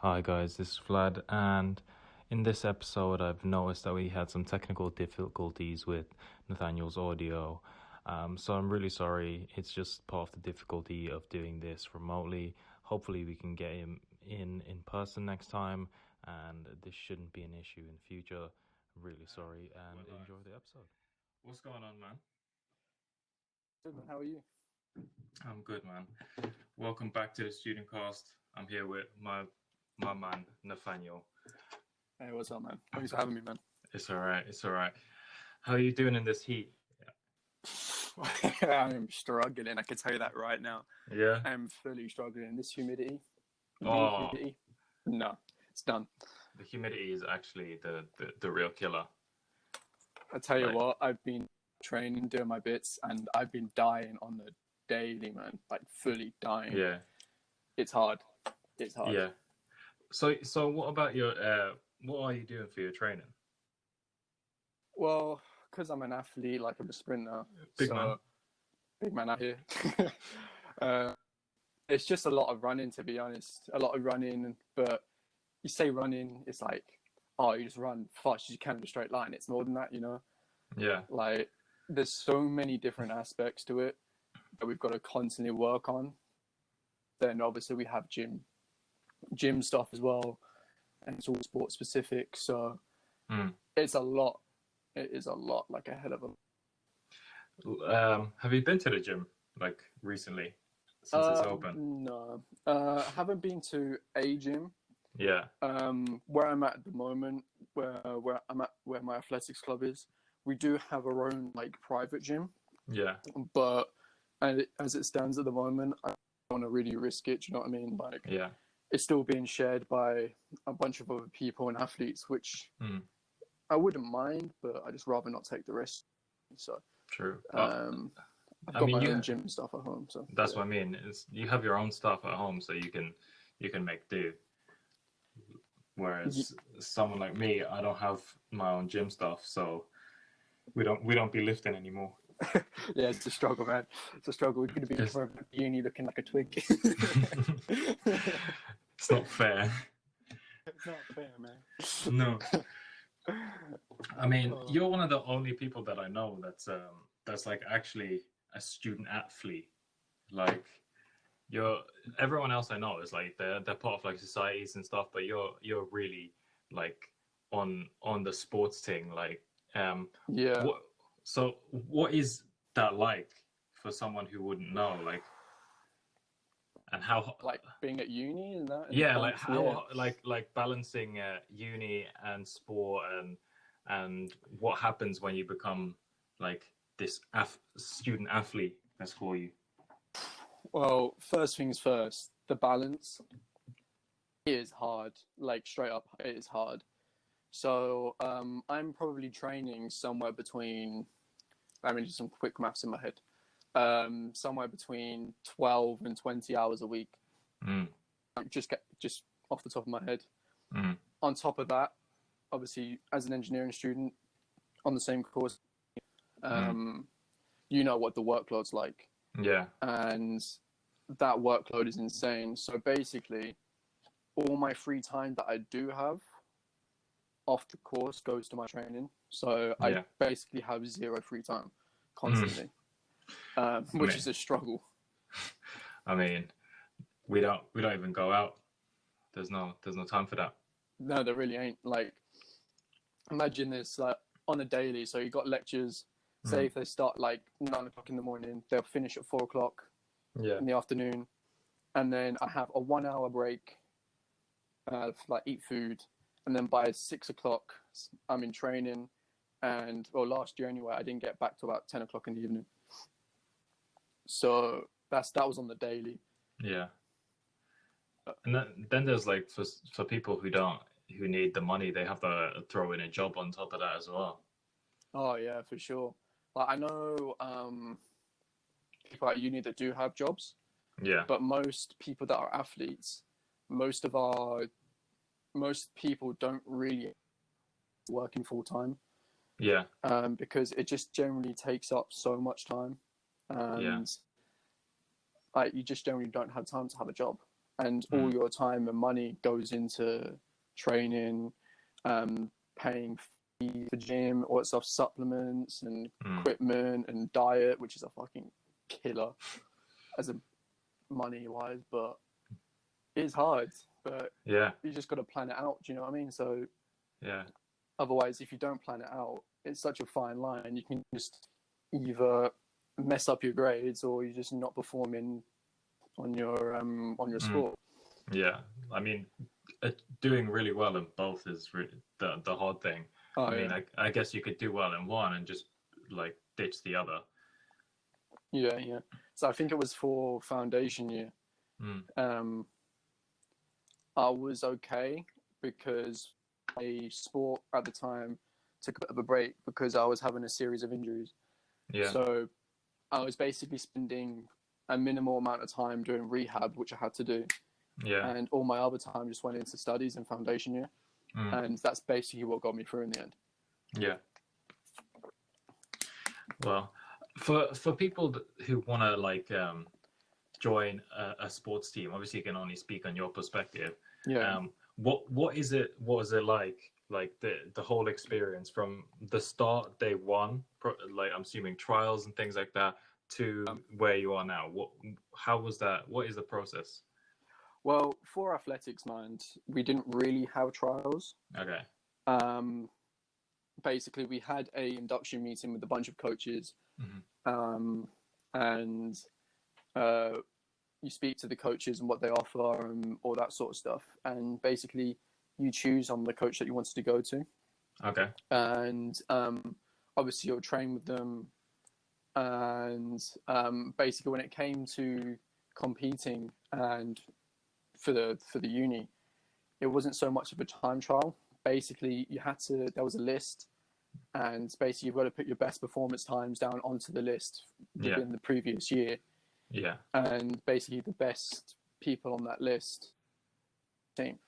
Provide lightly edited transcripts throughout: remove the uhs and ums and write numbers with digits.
Hi guys, this is Vlad, and in this episode, I've noticed that we had some technical difficulties with Nathaniel's audio. So I'm really sorry. It's just part of the difficulty of doing this remotely. Hopefully, we can get him in person next time, and this shouldn't be an issue in the future. I'm really sorry, and enjoy the episode. What's going on, man? Good, how are you? I'm good, man. Welcome back to the studentcast. I'm here with my man Nathaniel. Hey, what's up, man? Thanks for having me, man. It's all right. It's all right. How are you doing in this heat? I'm struggling. I can tell you that right now. Yeah. I'm fully struggling. This humidity. Oh, Humidity. No, it's done. the humidity is actually the real killer. I tell you Like- what, I've been training, doing my bits, and I've been dying on the daily, man. Like fully dying. Yeah. It's hard. It's hard. Yeah. So what about your what are you doing for your training? Well, because I'm an athlete, like I'm a sprinter. Big man. Big man out here. It's just a lot of running, to be honest. A lot of running, but you say running, it's like, oh, you just run fast as you can in a straight line. It's more than that, you know? Yeah. Like, there's so many different aspects to it that we've got to constantly work on. Then obviously we have gym stuff as well, and it's all sport specific. So it's a lot. It is a lot, like a hell of a. Have you been to the gym like recently since it's open? No, I haven't been to a gym. Yeah. Where I'm at the moment, where my athletics club is, we do have our own like private gym. Yeah. But as it stands at the moment, I don't want to really risk it. Do you know what I mean? Like, Yeah. it's still being shared by a bunch of other people and athletes, which I wouldn't mind, but I just rather not take the risk. So True. I've got my own gym and stuff at home. So that's what I mean. You have your own stuff at home, so you can make do. Whereas someone like me, I don't have my own gym stuff, so we don't be lifting anymore. Yeah, it's a struggle, man. It's a struggle. We're going to be from uni looking like a twig. It's not fair. It's not fair, man. No. I mean, you're one of the only people that I know that's like actually a student athlete. Like everyone else I know is like they're part of like societies and stuff, but you're really like on the sports thing. Like yeah. What is that like for someone who wouldn't know? Like, and how like being at uni and that? Yeah, like how like balancing uni and sport and what happens when you become like this student athlete, let's call you. Well, first things first, the balance is hard. Like straight up, it is hard. So I'm probably training somewhere between, I mean, just some quick maths in my head, somewhere between 12 and 20 hours a week. Just off the top of my head. On top of that, obviously, as an engineering student on the same course, you know what the workload's like. Yeah. And that workload is insane. So basically, all my free time that I do have off the course goes to my training. So I basically have zero free time constantly, which is a struggle. I mean, we don't even go out. There's no time for that. No, there really ain't. Like, imagine this, like on a daily. So you got lectures. Say if they start like 9 o'clock in the morning, they'll finish at 4 o'clock in the afternoon, and then I have a 1 hour break, like eat food, and then by 6 o'clock I'm in training. And well, last year anyway, I didn't get back to about 10 o'clock in the evening. So that was on the daily. Yeah. And then there's like for people who need the money, they have to throw in a job on top of that as well. Oh yeah, for sure. Like I know people at uni that do have jobs. Yeah. But most people that are athletes, most people don't really working full time. Yeah. Because it just generally takes up so much time, and like you just generally don't have time to have a job. and all your time and money goes into training, paying fees for gym, all that stuff, supplements and equipment and diet, which is a fucking killer as a money-wise, but it is hard. But Yeah. you just got to plan it out. Do you know what I mean? So Yeah. otherwise, if you don't plan it out, it's such a fine line. You can just either mess up your grades or you're just not performing on your sport. Yeah, I mean, doing really well in both is the hard thing. I mean, I guess you could do well in one and just like ditch the other. Yeah. So I think it was for foundation year. I was okay because a sport at the time took a bit of a break because I was having a series of injuries. Yeah. So I was basically spending a minimal amount of time doing rehab, which I had to do. Yeah. And all my other time just went into studies in foundation year. And that's basically what got me through in the end. Yeah. Well, for people who want to like join a sports team, obviously you can only speak on your perspective. Yeah. What was it like the whole experience from the start, day one, like I'm assuming trials and things like that, to where you are now? How was that? What is the process? Well, for athletics, mind, we didn't really have trials. Okay. Basically, we had a induction meeting with a bunch of coaches, and you speak to the coaches and what they offer and all that sort of stuff. And basically, you choose on the coach that you wanted to go to. Okay. And obviously, you'll train with them. And basically, when it came to competing and for the uni, it wasn't so much of a time trial. Basically, there was a list, and basically you've got to put your best performance times down onto the list within the previous year. Yeah. And basically the best people on that list team.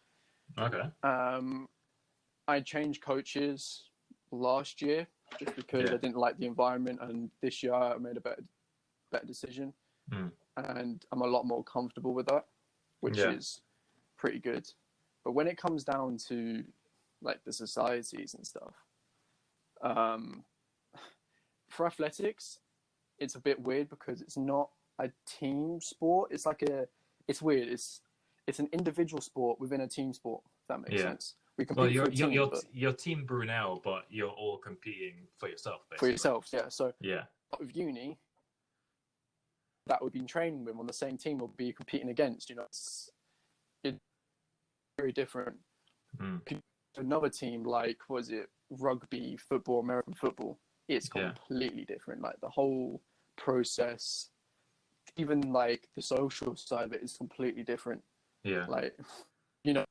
Okay. I changed coaches last year just because I didn't like the environment, and this year I made a better decision. And I'm a lot more comfortable with that, which is pretty good. But when it comes down to like the societies and stuff, for athletics, it's a bit weird because it's not a team sport. It's like it's weird. It's an individual sport within a team sport, if that makes sense. We compete for a team, you're Team Brunel, but you're all competing for yourself, basically. For yourself, yeah. So yeah, with uni, that would be training with on the same team will be competing against. You know, it's very different. Another team like rugby, football, American football, it's completely different. Like the whole process, even like the social side of it is completely different. Yeah. Like, you know,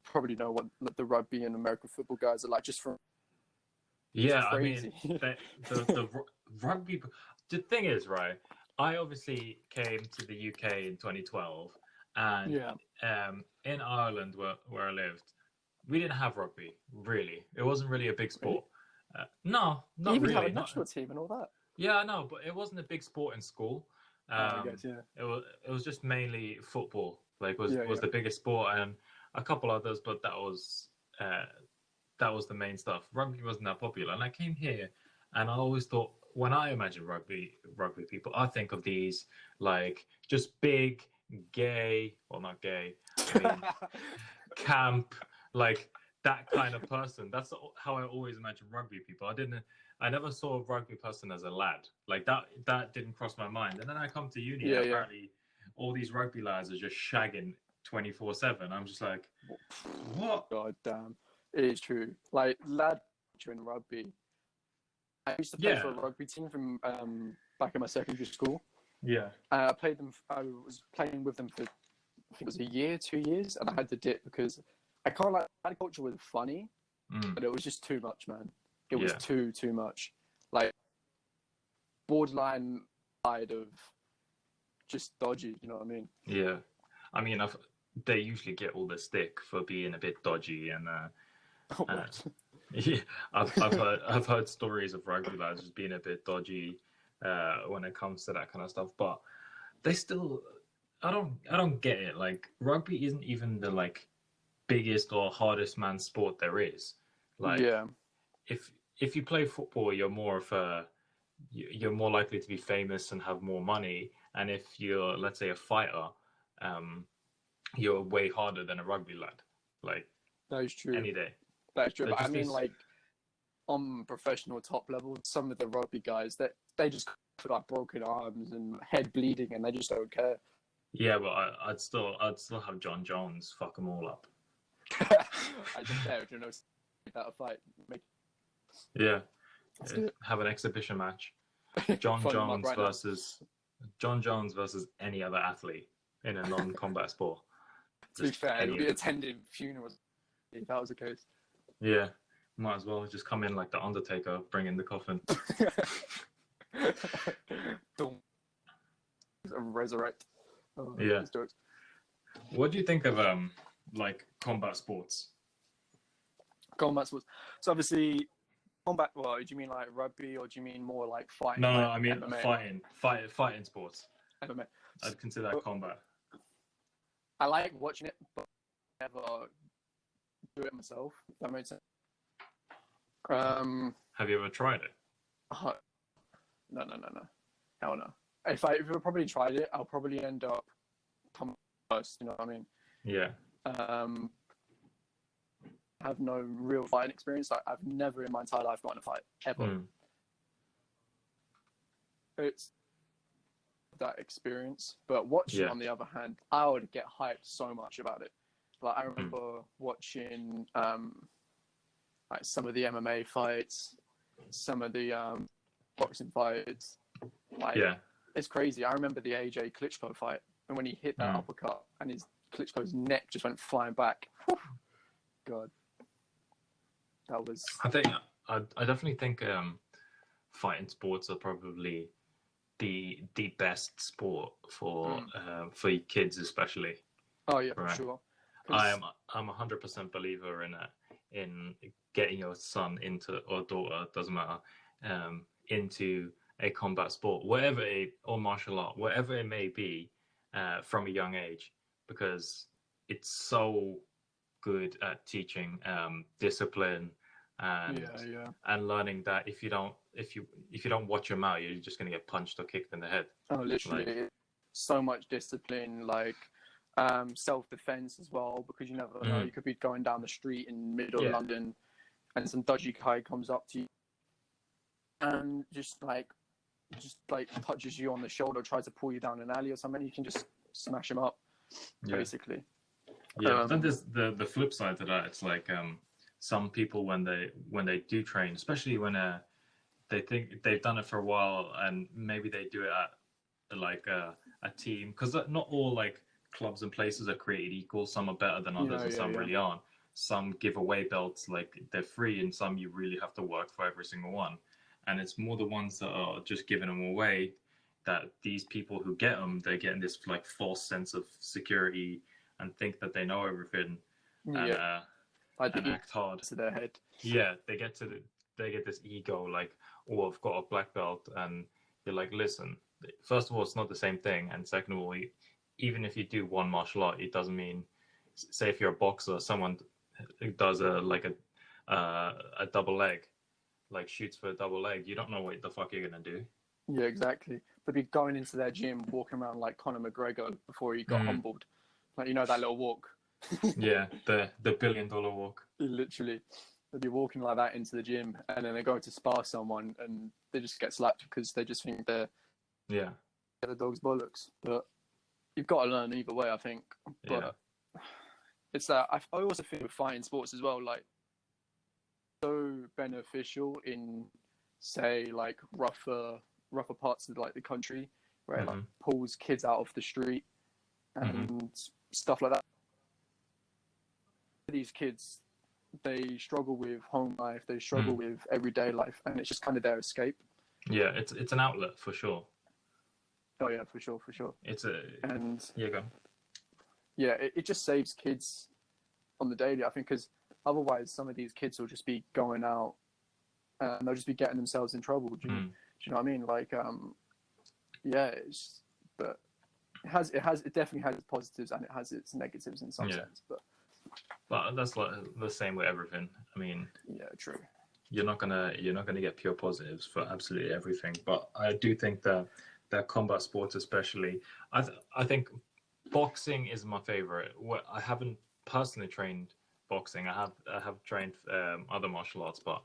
probably know what the rugby and American football guys are like just from. Yeah, I mean, the rugby. The thing is, right? I obviously came to the UK in 2012, and in Ireland, where I lived, we didn't have rugby. Really, it wasn't really a big sport. No, not you even really. Have a national team and all that. Yeah, I know, but it wasn't a big sport in school. I guess, yeah. It was just mainly football. Like was the biggest sport, and a couple others, but that was the main stuff. Rugby wasn't that popular, and I came here, and I always thought when I imagine rugby people, I think of these like just big, gay, well not gay, I mean camp, like that kind of person. That's how I always imagine rugby people. I never saw a rugby person as a lad. Like that didn't cross my mind. And then I come to uni, and apparently all these rugby lads are just shagging 24/7. I'm just like, what? God damn, it is true. Like lad in rugby, I used to play for a rugby team from back in my secondary school. Yeah. I was playing with them for I think it was a year, 2 years, and I had to dip because I can't like lad culture was funny, but it was just too much, man. It was too much. Like borderline side of just dodgy, you know what I mean? Yeah. I mean, they usually get all the stick for being a bit dodgy, and yeah, I've heard stories of rugby lads just being a bit dodgy when it comes to that kind of stuff, but they still I don't get it. Like rugby isn't even the like biggest or hardest man sport there is. Like Yeah, if if you play football, you're more likely to be famous and have more money. And if you're, let's say, a fighter, um, you're way harder than a rugby lad. Like that is true. any day. That is true. There But I just mean, is. like on professional top level, some of the rugby guys that they just put like broken arms and head bleeding, and they just don't care. Yeah, but I'd still have John Jones fuck them all up. I just there, you know, without a fight, make Yeah, let's do it. have an exhibition match. John Phone them up Jones right now. versus John Jones versus any other athlete in a non-combat sport. To be Just fair, any it'll of be them. attending funerals if that was the case. Yeah, might as well just come in like the Undertaker, bring in the coffin. Don't resurrect. Oh, Yeah. let's do it. What do you think of like combat sports? Combat sports. So obviously, combat. Well, do you mean like rugby, or do you mean more like fighting? No, Like I mean MMA. fighting sports. MMA. I'd consider that combat. I like watching it, but I never do it myself. If that makes sense. Have you ever tried it? No, hell no. If I probably tried it, I'll probably end up coming first. You know what I mean? Yeah. Have no real fighting experience. Like I've never in my entire life gotten a fight ever. Mm. It's that experience, but watching on the other hand, I would get hyped so much about it. Like I remember watching like some of the MMA fights, some of the boxing fights. Like it's crazy. I remember the AJ Klitschko fight, and when he hit that uppercut and his Klitschko's neck just went flying back. Whew. God, that was. I definitely think fighting sports are probably the best sport for kids especially. Oh yeah, right. For sure. I'm 100% believer in getting your son into, or daughter, doesn't matter, into a combat sport, or martial art, whatever it may be, from a young age, because it's so good at teaching discipline and learning that if you don't watch your mouth, you're just going to get punched or kicked in the head. Oh, literally, so much discipline, like self-defense as well, because you never know. You could be going down the street in middle of London and some dodgy guy comes up to you and just touches you on the shoulder, tries to pull you down an alley or something. You can just smash him up, basically. Yeah, then there's the flip side to that. It's like some people when they do train, especially when they think they've done it for a while, and maybe they do it at like a team, because not all like clubs and places are created equal. Some are better than others, and some really aren't. Some give away belts like they're free, and some you really have to work for every single one. And it's more the ones that are just giving them away, that these people who get them, they're getting this like false sense of security and think that they know everything, and act hard to their head. Yeah, they get this ego, like, oh, I've got a black belt, and you're like, listen, first of all, it's not the same thing, and second of all, even if you do one martial art, it doesn't mean, say if you're a boxer, someone does a double leg, like shoots for a double leg, you don't know what the fuck you're gonna do. Yeah, exactly. They'd be going into their gym, walking around like Conor McGregor before he got humbled. Like, you know, that little walk. Yeah, the $1 billion walk. Literally. They'd be walking like that into the gym, and then they go to spar someone, and they just get slapped because they just think they're the dog's bollocks. But you've got to learn either way, I think. But it's that I also think with fighting sports as well, like, so beneficial in, say, like rougher parts of like the country, where it like pulls kids out of the street and stuff like that. These kids, they struggle with home life, they struggle with everyday life, and it's just kind of their escape. Yeah, it's an outlet for sure. Oh yeah, for sure. It just saves kids on the daily, I think, because otherwise some of these kids will just be going out and they'll just be getting themselves in trouble. Do you know what I mean? Like, but it definitely has its positives and it has its negatives in some sense. But that's like the same with everything. I mean, yeah, true. you're not gonna get pure positives for absolutely everything. But I do think that combat sports, especially, I think boxing is my favorite. I haven't personally trained boxing. I have trained other martial arts, but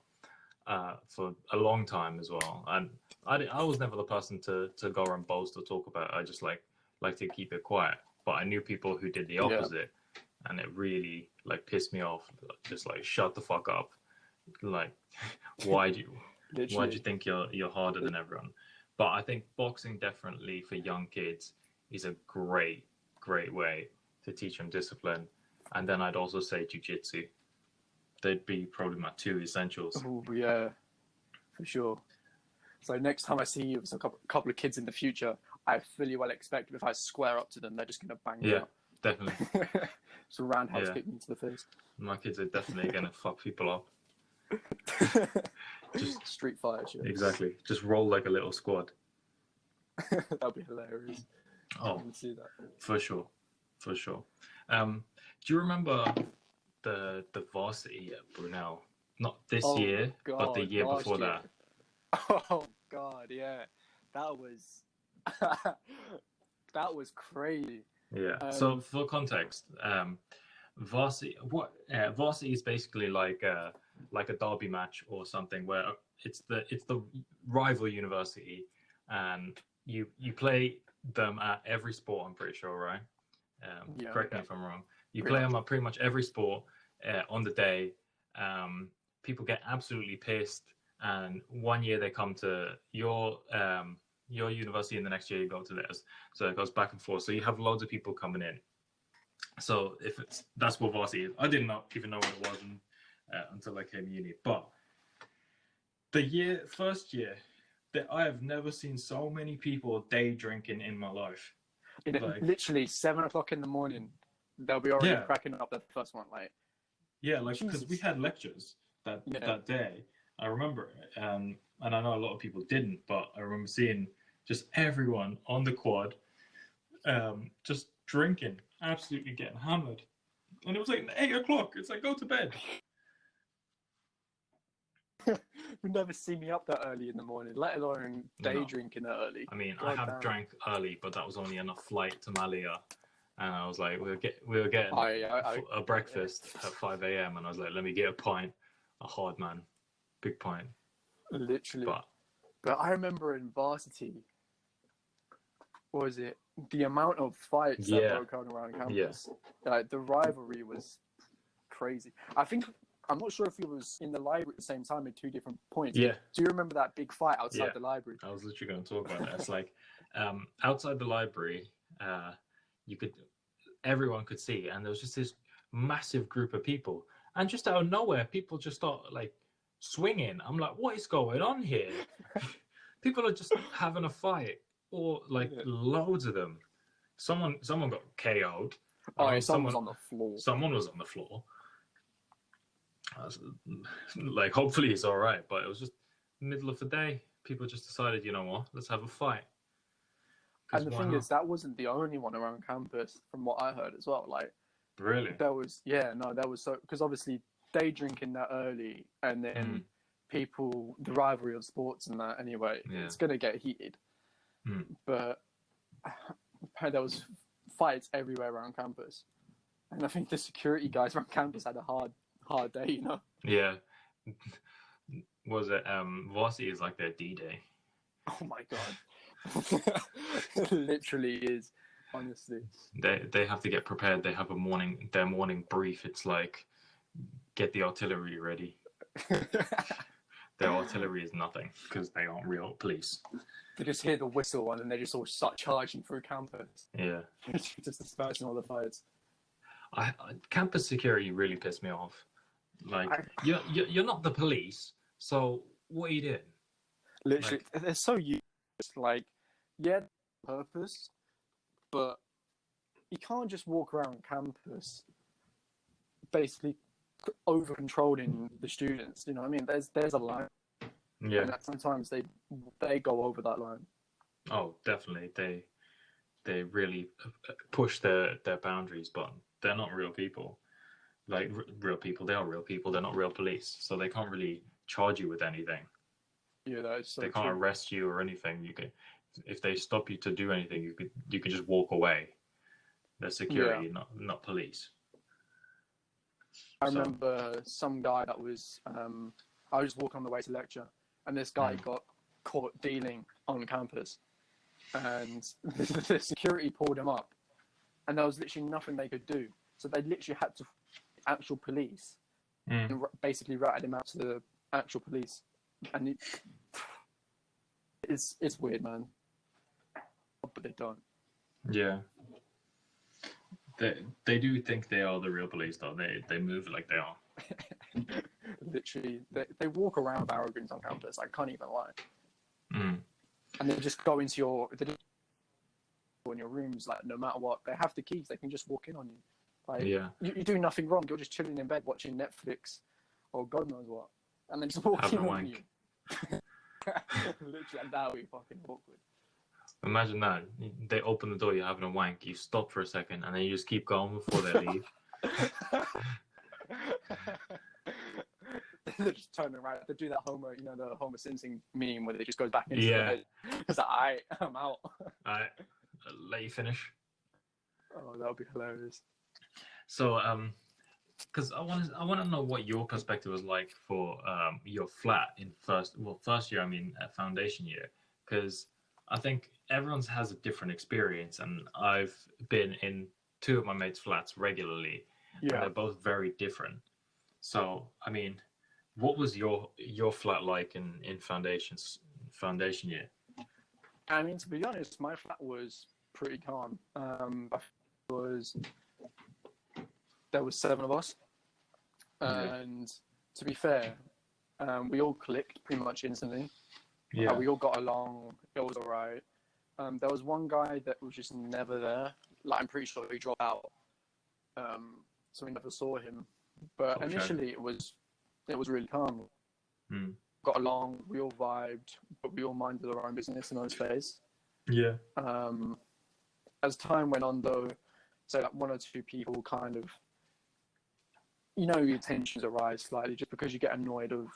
for a long time as well. And I was never the person to go and boast or talk about it. I just like to keep it quiet. But I knew people who did the opposite, and it really like pissed me off. Just like, shut the fuck up. Like, why do you think you're harder than everyone? But I think boxing definitely for young kids is a great way to teach them discipline. And then I'd also say jiu-jitsu. They'd be probably my two essentials. Oh yeah, for sure. So next time I see you with a couple of kids in the future, I fully well expect if I square up to them, they're just going to bang me up. Definitely. Just a roundhouse kick me to the face. My kids are definitely going to fuck people up. Just Street Fighter shit. Exactly. Just roll like a little squad. That'd be hilarious. Oh, I can see that. For sure. Do you remember the varsity at Brunel? Not this year, but the year before that. Oh God, yeah, that was that was crazy. Yeah. So for context, varsity is basically like a derby match or something where it's the rival university, and you play them at every sport. I'm pretty sure, right? Correct me if I'm wrong. You play them at pretty much every sport on the day. People get absolutely pissed, and one year they come to your university, and the next year you go to theirs. So it goes back and forth. So you have loads of people coming in. So that's what varsity is. I didn't even know what it was until I came to uni. But the first year, that I have never seen so many people day drinking in my life. Literally 7 o'clock in the morning, they'll be already cracking up the first one. Because we had lectures that day. I remember it, and I know a lot of people didn't, but I remember seeing just everyone on the quad, just drinking, absolutely getting hammered, and it was like 8 o'clock. It's like, go to bed. You'd never see me up that early in the morning, let alone day drinking that early. I mean, I have drank early, but that was only enough flight to Malia. And I was like, we were getting a breakfast at 5 a.m. And I was like, let me get a pint, a hard man, big pint. Literally. But I remember in varsity, what was it? The amount of fights that broke out around campus. The rivalry was crazy. I'm not sure if it was in the library at the same time at two different points. Yeah. Do you remember that big fight outside the library? I was literally going to talk about that. It's like outside the library, everyone could see, and there was just this massive group of people, and just out of nowhere, people just start like swinging. I'm like, what is going on here? People are just having a fight, or like loads of them. Someone got KO'd. Someone was on the floor. Someone was on the floor. Like, hopefully he's all right, but it was just middle of the day. People just decided, you know what, let's have a fight. And the thing is, that wasn't the only one around campus, from what I heard as well. Like, really, there was so, because obviously day drinking that early, and then people, the rivalry of sports and that. Anyway, it's gonna get heated. But there was fights everywhere around campus, and I think the security guys around campus had a hard day, you know. Yeah. Was it varsity is like their D-Day? Oh my god. It literally is, honestly. They have to get prepared. They have their morning brief. It's like, get the artillery ready. Their artillery is nothing because they aren't real police. They just hear the whistle and then they just all start charging through campus. Yeah. Just dispersing all the fights. Campus security really pissed me off. Like, you're not the police, so what are you doing? Literally, they're so used. Like, purpose, but you can't just walk around campus basically over controlling the students. You know what I mean? There's a line. Yeah. And sometimes they go over that line. Oh, definitely. they really push their boundaries, but they're not real people. Like real people, they are real people. They're not real police, so they can't really charge you with anything. Yeah, that is so They can't true. arrest you or anything. You can, if they stop you to do anything, you could just walk away. They're Yeah. security, not police. I So, remember some guy that was, I was walking on the way to lecture, and this guy got caught dealing on campus, and the security pulled him up, and there was literally nothing they could do. So they literally had to actual police and basically ratted him out to the actual police, and it's weird, man. But they don't. yeah. They do think they are the real police, though. They move like they are. Literally, they walk around with arrogance on campus. I can't even lie. Mm. And they just go into your rooms, like, no matter what. They have the keys. They can just walk in on you. Like, Yeah. you do nothing wrong. You're just chilling in bed watching Netflix or God knows what, and then just walk in on you. Literally, that would be fucking awkward. Imagine that. They open the door, you're having a wank, you stop for a second, and then you just keep going before they leave. They're just turning around. They do that the Homer Simpson meme where they just goes back into Yeah. the head. It's like, I'm out. Alright, let you finish. Oh, that would be hilarious. So, because I want to know what your perspective was like for your flat in first year. I mean, foundation year, because I think everyone's has a different experience, and I've been in two of my mates' flats regularly, and they're both very different. So, I mean, what was your flat like in foundation year? I mean, to be honest, my flat was pretty calm. There was 7 of us, and to be fair, we all clicked pretty much instantly. Yeah. We all got along. It was all right. There was one guy that was just never there. Like, I'm pretty sure he dropped out. So we never saw him. But initially, it was really calm. Got along. We all vibed, but we all minded our own business in those days. Yeah. As time went on, though, so like 1 or 2 people kind of, your tensions arise slightly just because you get annoyed of.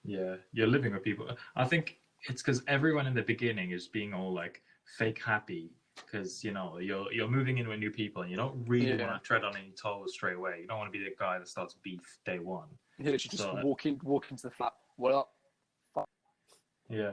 Yeah, you're living with people. I think it's because everyone in the beginning is being all like fake happy because you're moving in with new people and you don't really want to tread on any toes straight away. You don't want to be the guy that starts beef day one. You literally just walk into the flat. What up? Yeah.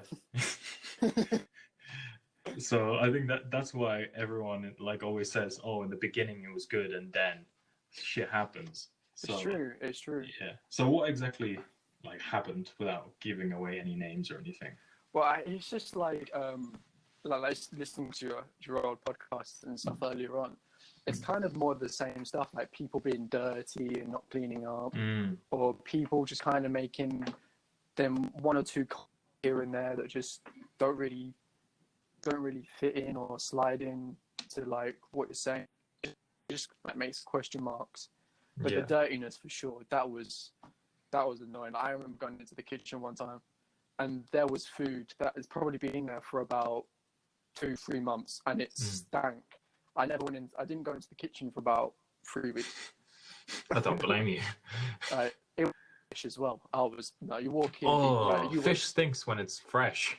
So I think that's why everyone like always says, "Oh, in the beginning it was good, and then shit happens." So, It's true. Yeah. So what exactly like happened without giving away any names or anything? Well, it's just like listening to your old podcasts and stuff earlier on. It's kind of more of the same stuff, like people being dirty and not cleaning up, or people just kind of making them 1 or 2 here and there that just don't really fit in or slide in to like what you're saying. It just like makes question marks. But the dirtiness, for sure, that was annoying. I remember going into the kitchen one time, and there was food that has probably been there for about 2-3 months, and it stank. I didn't go into the kitchen for about 3 weeks. I don't blame you. It was fish as well. You walk in. Oh, fish stinks when it's fresh.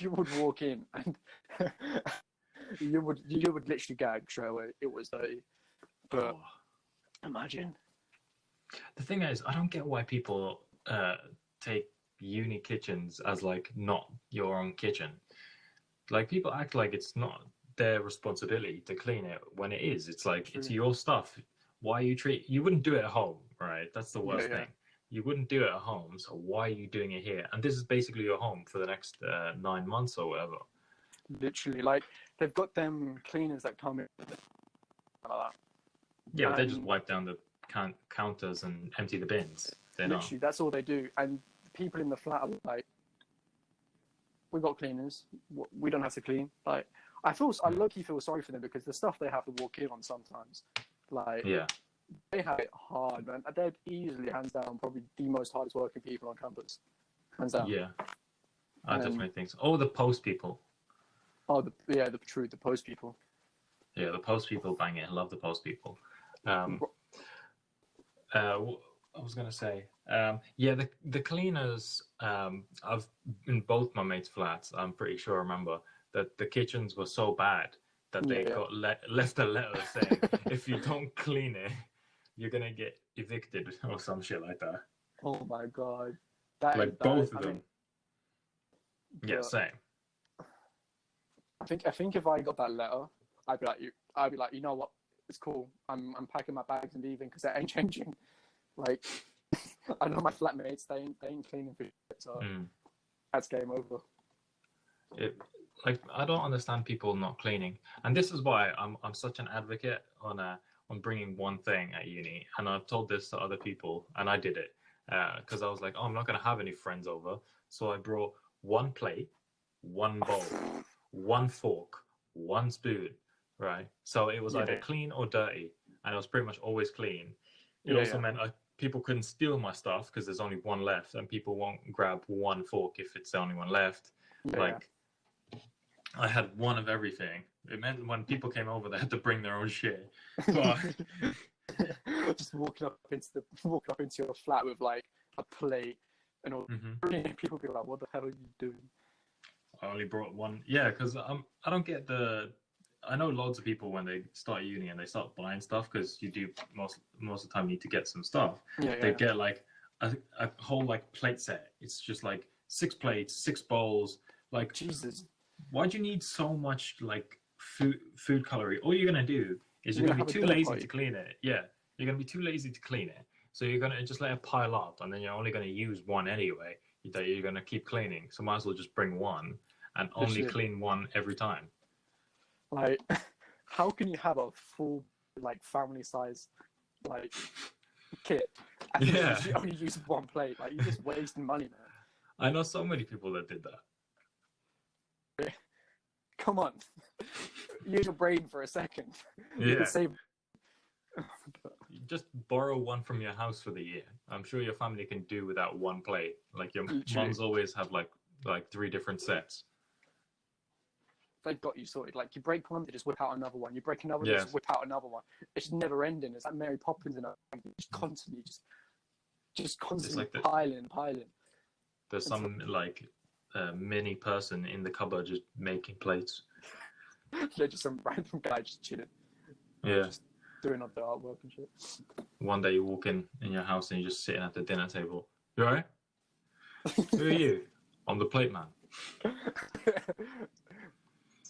You would walk in and you would literally gag straight away. It was dirty. But imagine. The thing is, I don't get why people take uni kitchens as like not your own kitchen. Like people act like it's not their responsibility to clean it when it is. It's like it's your stuff. Why you wouldn't do it at home, right? That's the worst thing. You wouldn't do it at home, so why are you doing it here? And this is basically your home for the next 9 months or whatever. Literally, like they've got them cleaners that come in. Yeah, but they just wipe down the counters and empty the bins. Literally, that's all they do. And people in the flat are like, "We got cleaners. We don't have to clean." Like, I low-key feel sorry for them because the stuff they have to walk in on sometimes, like, they have it hard, man. They're easily, hands down, probably the most hardest working people on campus, hands down. Yeah, I definitely think so. Oh, the post people. Oh, the post people. Yeah, the post people, bang it. I love the post people. I was gonna say, yeah, the cleaners. I've in both my mates' flats. I'm pretty sure I remember that the kitchens were so bad that they got left a letter saying if you don't clean it, you're gonna get evicted or some shit like that. Oh my god, that like is bad. both of them. Yeah, same. I think if I got that letter, I'd be like, you know what? It's cool. I'm packing my bags and leaving because it ain't changing. Like, I know my flatmates, they ain't cleaning for shit, so that's game over. I don't understand people not cleaning, and this is why I'm such an advocate on bringing one thing at uni. And I've told this to other people, and I did it because I was like, oh, I'm not gonna have any friends over, so I brought one plate, one bowl, one fork, one spoon. Right, so it was either clean or dirty, and it was pretty much always clean. It also meant people couldn't steal my stuff because there's only one left, and people won't grab one fork if it's the only one left. I had one of everything. It meant when people came over, they had to bring their own shit. But just walking up into your flat with like a plate and all. People be like, "What the hell are you doing?" I only brought one. Yeah, because I don't get the. I know loads of people when they start uni and they start buying stuff because you do most of the time need to get some stuff. They get like a whole like plate set. It's just like 6 plates, 6 bowls. Like Jesus, why do you need so much like food calorie? All you're gonna do is you're gonna be too lazy to clean it. Yeah, you're gonna be too lazy to clean it. So you're gonna just let it pile up, and then you're only gonna use one anyway. That you're gonna keep cleaning. So might as well just bring one and only clean one every time. Like, how can you have a full, like, family-size, like, kit and you only use one plate? Like, you're just wasting money, man. I know so many people that did that. Come on. Use your brain for a second. Yeah. You can save... Just borrow one from your house for the year. I'm sure your family can do without one plate. Like, your mums always have, like 3 different sets. They've got you sorted. Like, you break one, they just whip out another one. You break another, they just whip out another one. It's never ending. It's like Mary Poppins and just constantly, just constantly like piling. There's some like mini person in the cupboard just making plates. They're just some random guy just chilling. Yeah. Just doing up the artwork and shit. One day you walk in your house and you're just sitting at the dinner table. You alright? Who are you? I'm the plate man.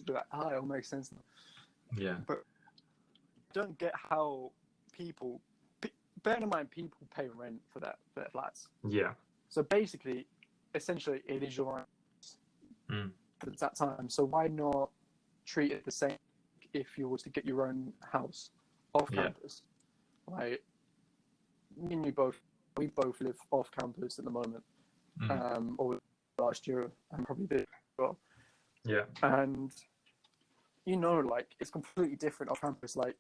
Be like, it all makes sense now. Yeah. But I don't get how people, bearing in mind people pay rent for their flats. Yeah. So basically, essentially, it is your own for that time. So why not treat it the same if you were to get your own house off campus? Like, me and we both live off campus at the moment. Or last year, and probably did as well. Yeah. And you know, like, it's completely different off campus. Like,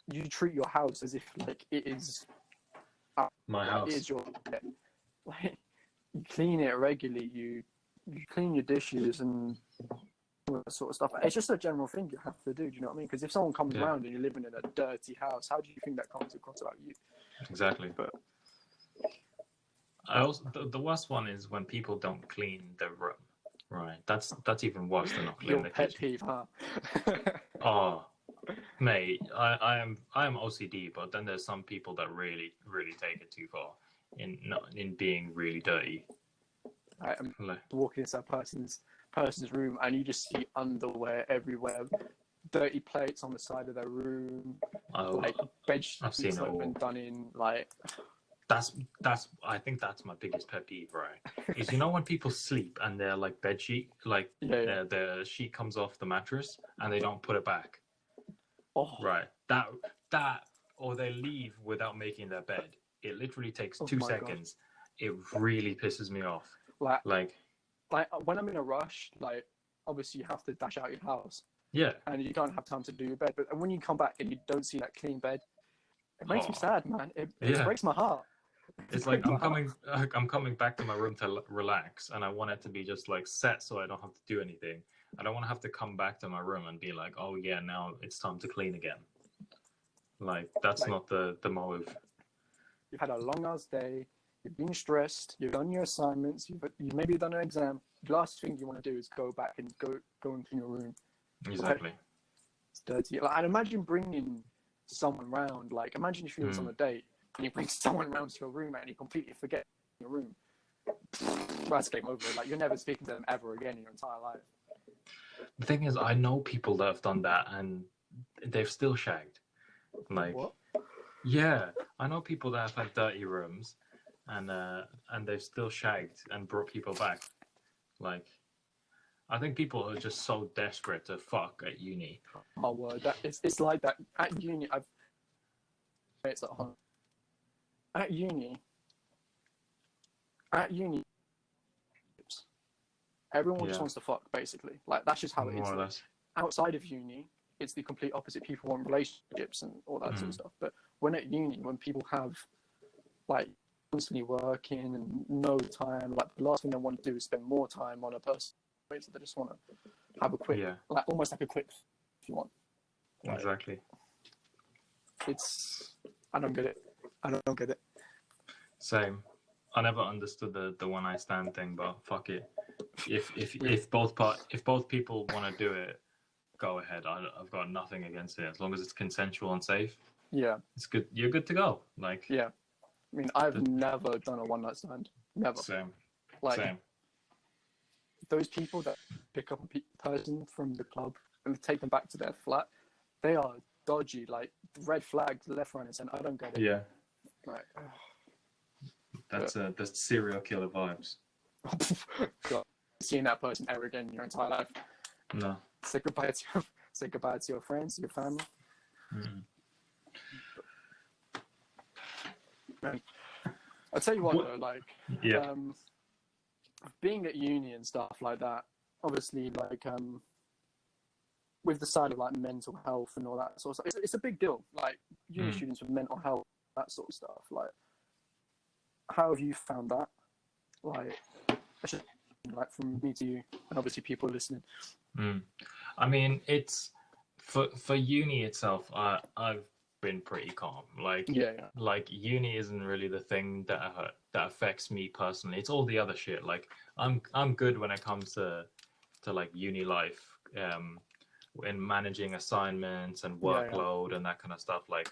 you treat your house as if like it is my house. It is your like, you clean it regularly. You clean your dishes and all that sort of stuff. It's just a general thing you have to do. Do you know what I mean? Because if someone comes around and you're living in a dirty house, how do you think that comes across about you? Exactly. But I also the worst one is when people don't clean the room. Right, that's even worse than not cleaning the kitchen. Pet peeve, huh? Oh, mate, I am OCD, but then there's some people that really take it too far in being really dirty. I'm walking inside person's room and you just see underwear everywhere, dirty plates on the side of their room, like bed sheets that have been done in, like. I think that's my biggest pet peeve, right? Is when people sleep and their like bed sheet, like the sheet comes off the mattress and they don't put it back. Oh. Right. That or they leave without making their bed. It literally takes 2 seconds. God. It really pisses me off. Like when I'm in a rush, like obviously you have to dash out your house. Yeah. And you don't have time to do your bed. But when you come back and you don't see that clean bed, it makes me sad, man. It breaks my heart. It's like I'm coming back to my room to relax, and I want it to be just like set so I don't have to do anything. I don't want to have to come back to my room and be like, oh yeah, now it's time to clean again. Like that's Like, not the motive. you've had a long ass day, you've been stressed, you've done your assignments, you've maybe done an exam. The last thing you want to do is go back and go and clean your room. Exactly. Like, it's dirty. Like, I'd imagine bringing someone round. Like, imagine if you was on a date and you bring someone round to your room and you completely forget your room. That's game over. Like, you're never speaking to them ever again in your entire life. The thing is, I know people that have done that and they've still shagged. Like, what? Yeah, I know people that have had dirty rooms, and they've still shagged and brought people back. Like, I think people are just so desperate to fuck at uni. Oh word, it's like that at uni. It's at home. At uni, everyone just wants to fuck, basically. Like, that's just how it is. More or less. Outside of uni, it's the complete opposite. People want relationships and all that sort of stuff. But when at uni, when people have, like, constantly working and no time, like, the last thing they want to do is spend more time on a person. So they just want to have a quick, like, almost like a quick, if you want. Like, exactly. I don't get it. Same. I never understood the one night stand thing, but fuck it. If both people want to do it, go ahead. I've got nothing against it as long as it's consensual and safe. Yeah, it's good. You're good to go. Like, yeah. I mean, I've never done a one night stand. Never. Same. Like, Same. Those people that pick up a person from the club and take them back to their flat, they are dodgy. Like, red flags left, right, and center. I don't get it. Yeah. Right. That's serial killer vibes. God, seeing that person ever again in your entire life. No. Say goodbye to your friends, your family. Man, I'll tell you what though, like, being at uni and stuff like that, obviously, like, with the side of, like, mental health and all that sort of stuff, it's a big deal. Like, uni students with mental health, that sort of stuff. Like, how have you found that? Like, from me to you, and obviously people listening. I mean, it's for uni itself. I've been pretty calm. Like, like uni isn't really the thing that affects me personally. It's all the other shit. Like, I'm good when it comes to like uni life, in managing assignments and workload and that kind of stuff. Like,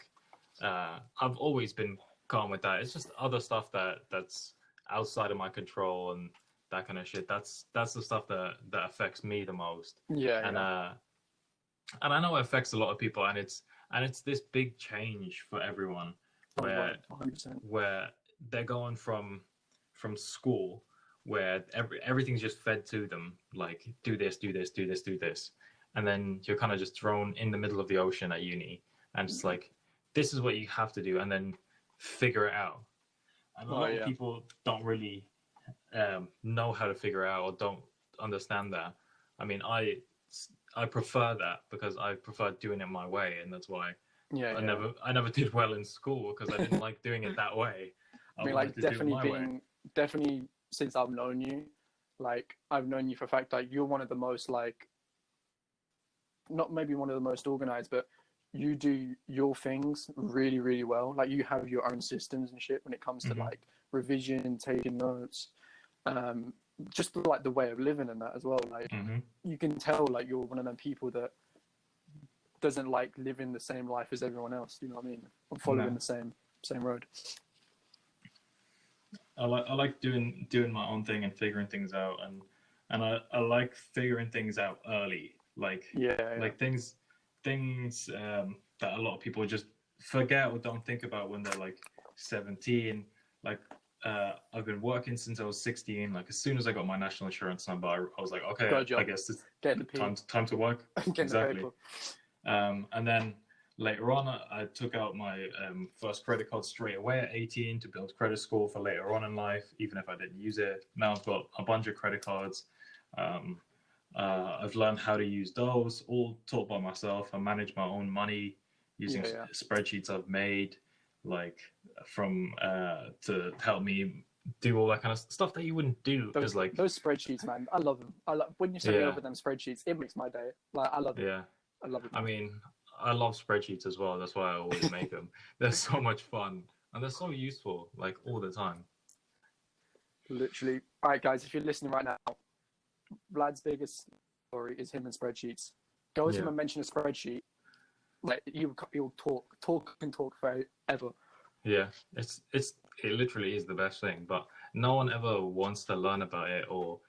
I've always been calm with that. It's just other stuff that's outside of my control and that kind of shit. That's the stuff that affects me the most. And I know it affects a lot of people, and it's this big change for everyone where 100%. where they're going from school where everything's just fed to them, like, do this, and then you're kind of just thrown in the middle of the ocean at uni, and it's like, this is what you have to do, and then figure it out. And a lot of people don't really know how to figure it out or don't understand that. I mean, I prefer that because I prefer doing it my way, and that's why I never did well in school, because I didn't like doing it that way. I mean, like, definitely since I've known you, like, I've known you for a fact, like, you're one of the most, like, not maybe one of the most organized, but you do your things really, really well. Like, you have your own systems and shit when it comes to like revision, taking notes, just like the way of living and that as well. Like, you can tell, like, you're one of them people that doesn't like living the same life as everyone else. You know what I mean? I'm following the same road. I like doing my own thing and figuring things out, and I like figuring things out early. Like, like things that a lot of people just forget or don't think about when they're like 17. Like, I've been working since I was 16. Like, as soon as I got my national insurance number, I was like, okay, I guess it's time to work. Exactly. And then later on, I took out my first credit card straight away at 18 to build credit score for later on in life, even if I didn't use it. Now I've got a bunch of credit cards. I've learned how to use those, all taught by myself. I manage my own money using spreadsheets I've made, like, from to help me do all that kind of stuff that you wouldn't do Those as like, those spreadsheets, man. I love them. I love when you send me yeah, over them spreadsheets. It makes my day. Like, I love it. yeah. I love it, I man. mean, I love spreadsheets as well. That's why I always make them. They're so much fun and they're so useful, like all the time. Literally. All right, guys, if you're listening right now, Vlad's biggest story is him and spreadsheets. Go to him Yeah, and mention a spreadsheet. Like, you'll talk and talk forever. yeah. It literally is the best thing, but no one ever wants to learn about it or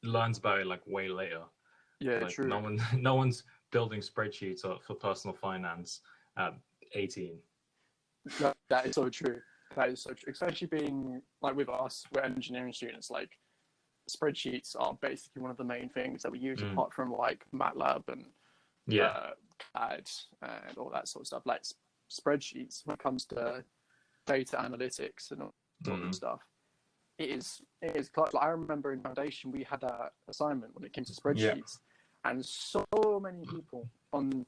learns about it like way later. Yeah, Like true. no one's building spreadsheets for personal finance at 18. That is so true. That is so true. Especially being like with us, we're engineering students. Like, spreadsheets are basically one of the main things that we use, apart from like MATLAB and Yeah. CAD and all that sort of stuff. Like, spreadsheets when it comes to data analytics and all sort of stuff. It is clutch. Like, I remember in foundation we had that assignment when it came to spreadsheets, and so many people on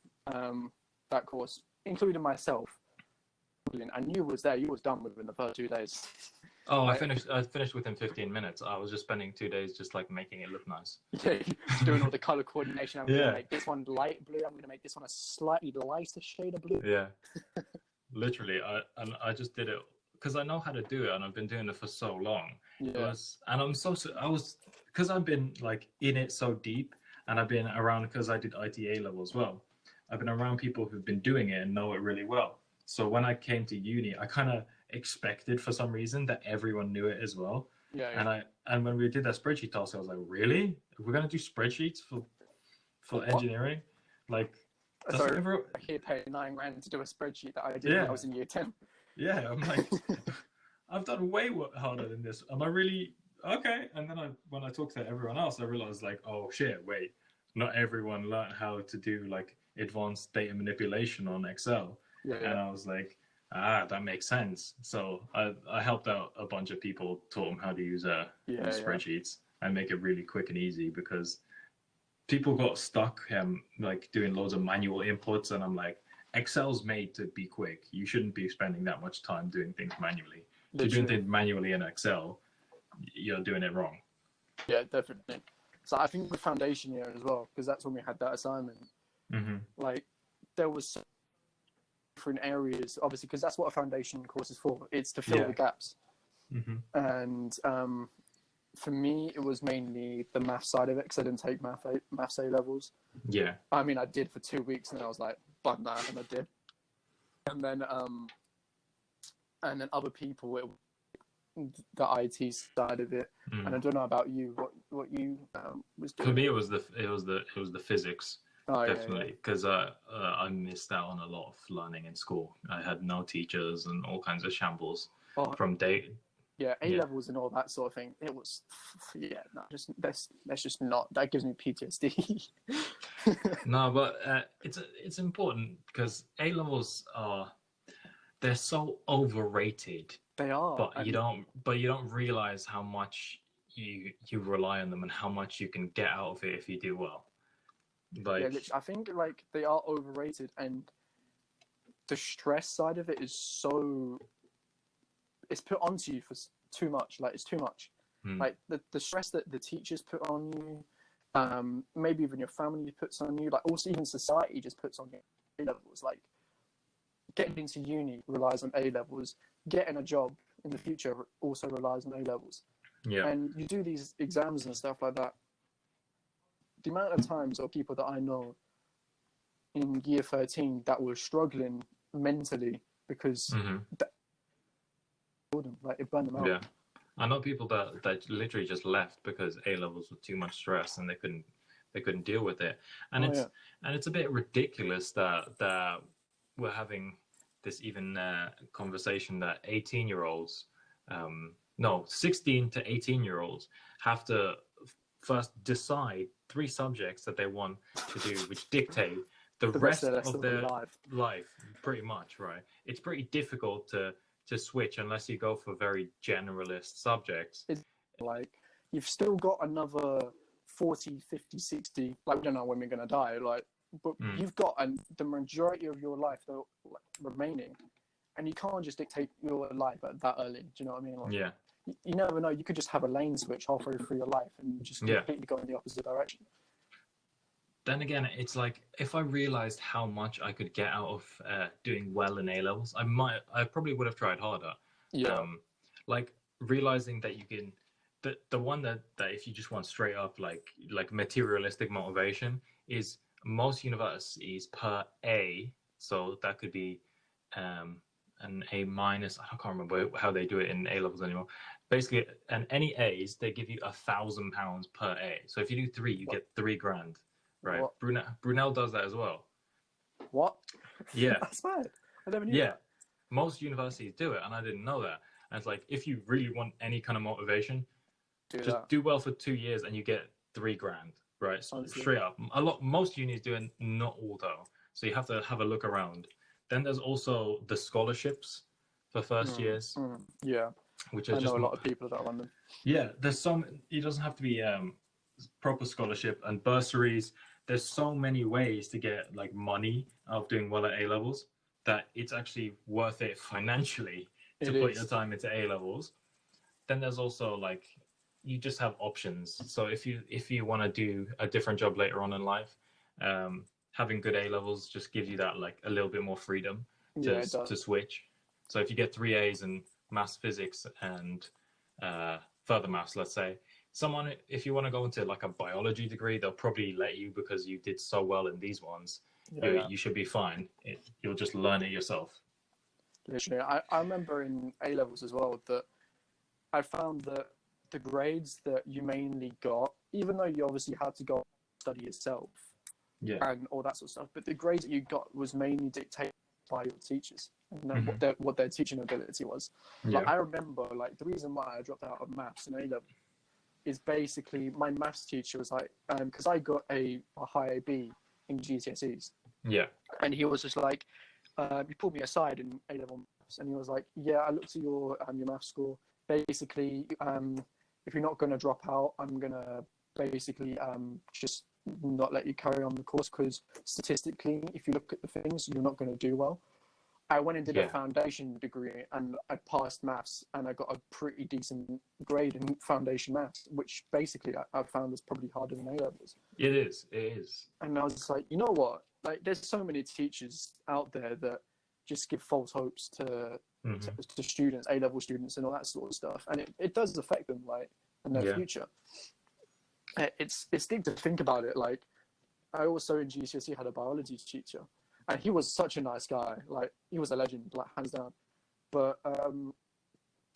that course, including myself, and you was there. You was done within the first 2 days. Oh, I finished within 15 minutes. I was just spending 2 days just like making it look nice. Yeah, doing all the color coordination. I'm Yeah. gonna make this one light blue. I'm gonna make this one a slightly lighter shade of blue. Yeah. Literally, I just did it because I know how to do it, and I've been doing it for so long. Yeah. I was because I've been like in it so deep, and I've been around because I did ITA level as well. I've been around people who've been doing it and know it really well. So when I came to uni, I kind of expected for some reason that everyone knew it as well. Yeah. And when we did that spreadsheet task, I was like, really? We're gonna do spreadsheets for engineering? Like, sorry, I here paying $9,000 to do a spreadsheet that I did when I was in year 10. Yeah, I'm like, I've done way harder than this. Am I really okay? And then when I talked to everyone else, I realized like, oh shit, wait, not everyone learned how to do like advanced data manipulation on Excel. Yeah. And I was like, that makes sense. So I helped out a bunch of people, taught them how to use spreadsheets and make it really quick and easy, because people got stuck like doing loads of manual inputs, and I'm like, Excel's made to be quick. You shouldn't be spending that much time doing things manually. If you're doing things manually in Excel, you're doing it wrong. Yeah, definitely. So I think with foundation year as well, because that's when we had that assignment. Like, there was different areas, obviously, because that's what a foundation course is for. It's to fill the gaps. And for me, it was mainly the math side of it, because I didn't take maths A levels. Yeah. I mean, I did for 2 weeks, and I was like, bun that, and I did. And then other people, the IT side of it. And I don't know about you, what you was doing. For me, it was the physics. Definitely, because I missed out on a lot of learning in school. I had no teachers and all kinds of shambles from day. Yeah, A levels and all that sort of thing. It was, that's just not. That gives me PTSD. No, but it's important, because A levels they're so overrated. They are, but you don't realize how much you rely on them and how much you can get out of it if you do well. Like, yeah, I think like they are overrated, and the stress side of it is so, it's put onto you for too much. Like, it's too much. Like the stress that the teachers put on you, maybe even your family puts on you, like also even society just puts on you. A levels, like getting into uni relies on A levels. Getting a job in the future also relies on A levels. Yeah. And you do these exams and stuff like that. The amount of times or people that I know in year 13 that were struggling mentally because it burned them out. Yeah. I know people that literally just left because A levels were too much stress and they couldn't deal with it. And it's a bit ridiculous that we're having this even conversation that 18-year-olds, 16 to 18-year-olds have to first decide 3 subjects that they want to do, which dictate the rest of their life, pretty much, right? It's pretty difficult to switch unless you go for very generalist subjects. It's like, you've still got another 40, 50, 60, like, we don't know when we're going to die, like, but you've got the majority of your life remaining, and you can't just dictate your life at that early. Do you know what I mean? Like, Yeah. you never know. You could just have a lane switch halfway through your life and just Yeah. completely go in the opposite direction. Then again, it's like if I realized how much I could get out of doing well in A levels, I probably would have tried harder. Yeah. Like realizing that you can, the one that if you just want straight up like materialistic motivation is most universities per A, so that could be an A minus. I can't remember how they do it in A levels anymore. Basically, and any A's they give you £1,000 per A. So if you do 3, you get £3,000. Right, What? Brunel does that as well. What? Yeah. That's mad. I never knew Yeah, that. most universities do it, and I didn't know that. And it's like if you really want any kind of motivation, just do well for 2 years, and you get £3,000. Right, Honestly. straight up. Most unis do it, not all though. So you have to have a look around. Then there's also the scholarships for first years. Yeah, which are I just know a lot of people that run them. Yeah, there's some. It doesn't have to be proper scholarship and bursaries. There's so many ways to get like money out of doing well at A levels that it's actually worth it financially to put your time into A levels. Then there's also like you just have options. So if you want to do a different job later on in life, having good A levels just gives you that like a little bit more freedom to switch. So if you get 3 A's in maths, physics, and further maths, let's say, if you want to go into like a biology degree, they'll probably let you because you did so well in these ones. You should be fine. You'll just learn it yourself. Literally, I remember in A levels as well that I found that the grades that you mainly got, even though you obviously had to go study yourself, and all that sort of stuff, but the grades that you got was mainly dictated by your teachers and what their teaching ability was. Like, I remember, like, the reason why I dropped out of maths in A level is basically my maths teacher was like, because I got a high AB in GCSEs. Yeah. And he was just like, he pulled me aside in A level maths, and he was like, yeah, I looked at your maths score. Basically, if you're not going to drop out, I'm going to basically just not let you carry on the course, because statistically, if you look at the things, you're not going to do well. I went and did a foundation degree, and I passed maths, and I got a pretty decent grade in foundation maths, which basically I found is probably harder than A levels. It is. And I was just like, you know what? Like, there's so many teachers out there that just give false hopes to students, A level students, and all that sort of stuff, and it does affect them, like, in their future. It's deep to think about it. Like, I also in GCSE had a biology teacher, and he was such a nice guy. Like, he was a legend, like, hands down. But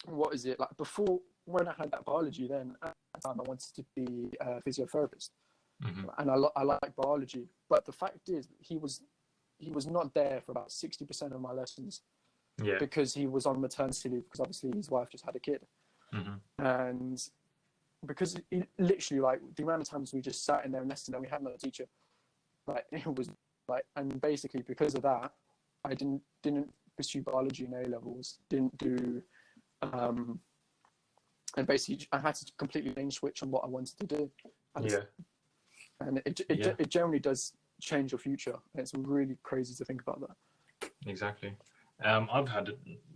what is it, like, before, when I had that biology, then at the time I wanted to be a physiotherapist, and I like biology. But the fact is, he was not there for about 60% of my lessons, because he was on maternity leave, because obviously his wife just had a kid, and because he, literally, like, the amount of times we just sat in there and listened, and we had no teacher, like, it was like, and basically because of that, I didn't pursue biology in A levels, didn't do, and basically I had to completely lane switch on what I wanted to do, and it generally does change your future, and it's really crazy to think about that. Exactly. I've had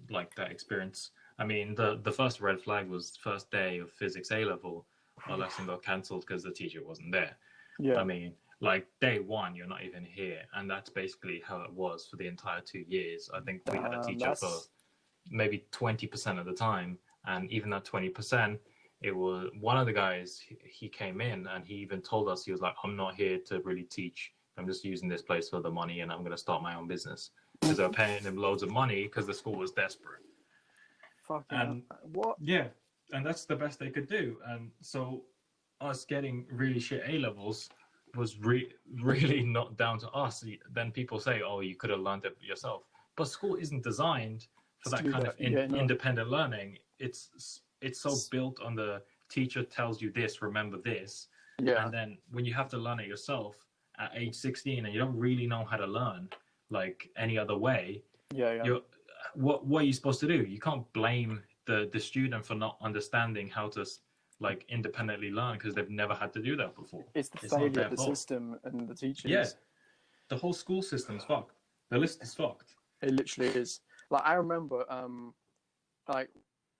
like that experience. I mean, the first red flag was first day of physics A level. Our lesson got cancelled because the teacher wasn't there. I mean, like, day one, you're not even here, and that's basically how it was for the entire 2 years. I think we had a teacher for maybe 20% of the time, and even that 20%, it was one of the guys. He came in and he even told us, he was like, "I'm not here to really teach. I'm just using this place for the money, and I'm going to start my own business," because they were paying him loads of money because the school was desperate. Fucking what? Yeah, and that's the best they could do. And so us getting really shit A levels was really not down to us. Then people say, "Oh, you could have learned it yourself," but school isn't designed for that kind of independent learning. It's so built on the teacher tells you this, remember this, and then when you have to learn it yourself at age 16 and you don't really know how to learn like any other way, what are you supposed to do? You can't blame the student for not understanding how to like independently learn, because they've never had to do that before. It's the failure of the system and the teachers. Yeah, the whole school system's fucked. The list is fucked. It literally is. Like I remember, like